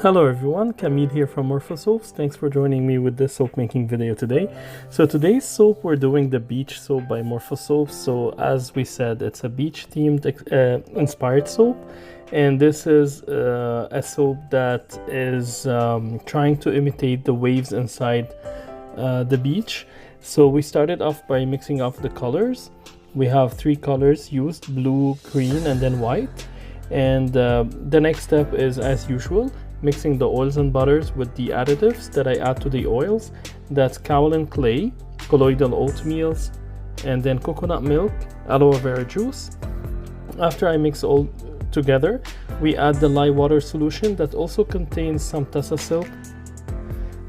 Hello everyone, Kamil here from Morfosoaps. Thanks for joining me with this soap making video today. So today's soap, we're doing the beach soap by Morfosoaps. So as we said, it's a beach themed inspired soap, and this is a soap that is trying to imitate the waves inside the beach. So we started off by mixing off the colors. We have 3 colors used: blue, green, and then white. And the next step is, as usual, mixing the oils and butters with the additives that I add to the oils. That's kaolin clay, colloidal oatmeals, and then coconut milk, aloe vera juice. After I mix all together, we add the lye water solution that also contains some tassa silk.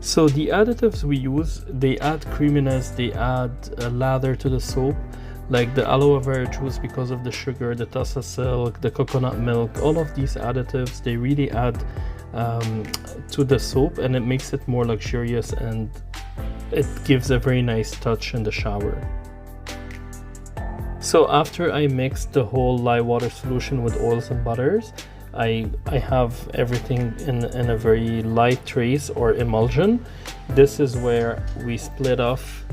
So the additives we use, they add creaminess, they add a lather to the soap, like the aloe vera juice because of the sugar, the tassa silk, the coconut milk. All of these additives, they really add to the soap, and it makes it more luxurious, and it gives a very nice touch in the shower. So after I mix the whole lye water solution with oils and butters, I have everything in a very light trace or emulsion. This is where we split off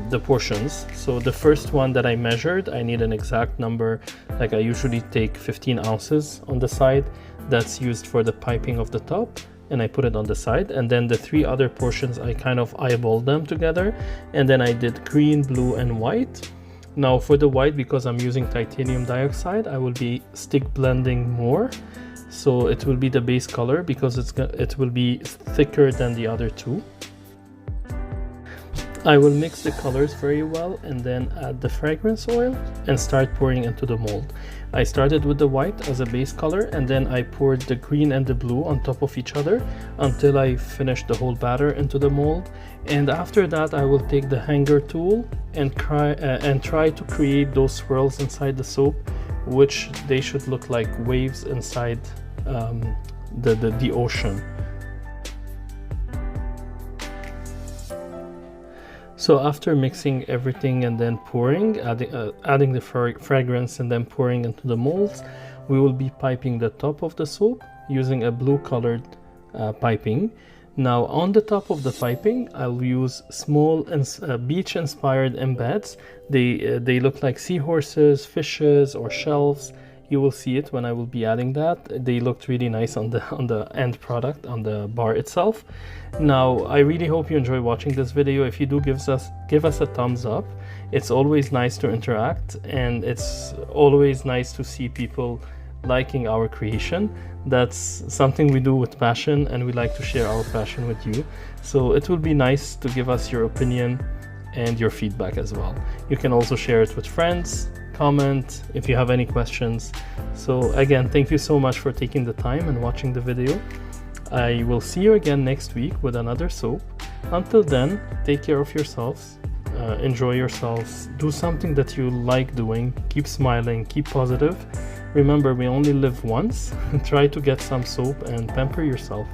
the portions. So the first one that I measured, I need an exact number. Like I usually take 15 ounces on the side. That's used for the piping of the top, and I put it on the side. And then the 3 other portions, I kind of eyeballed them together, and then I did green, blue, and white. Now for the white, because I'm using titanium dioxide, I will be stick blending more, so it will be the base color because it will be thicker than the other 2. I will mix the colors very well and then add the fragrance oil and start pouring into the mold. I started with the white as a base color, and then I poured the green and the blue on top of each other until I finished the whole batter into the mold. And after that, I will take the hanger tool and try to create those swirls inside the soap, which they should look like waves inside the ocean. So after mixing everything and then pouring, adding the fragrance and then pouring into the molds, we will be piping the top of the soap using a blue colored piping. Now on the top of the piping, I'll use small beach inspired embeds. They look like seahorses, fishes, or shells. You will see it when I will be adding that. They looked really nice on the end product, on the bar itself. Now I really hope you enjoy watching this video. If you do, give us a thumbs up. It's always nice to interact, and it's always nice to see people liking our creation. That's something we do with passion, and we like to share our passion with you. So it will be nice to give us your opinion and your feedback as well. You can also share it with friends, comment if you have any questions. So again, thank you so much for taking the time and watching the video. I will see you again next week with another soap. Until then, take care of yourselves, enjoy yourselves, do something that you like doing, keep smiling, keep positive. Remember, we only live once. Try to get some soap and pamper yourself.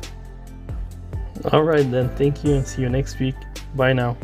All right then, thank you and see you next week. Bye now.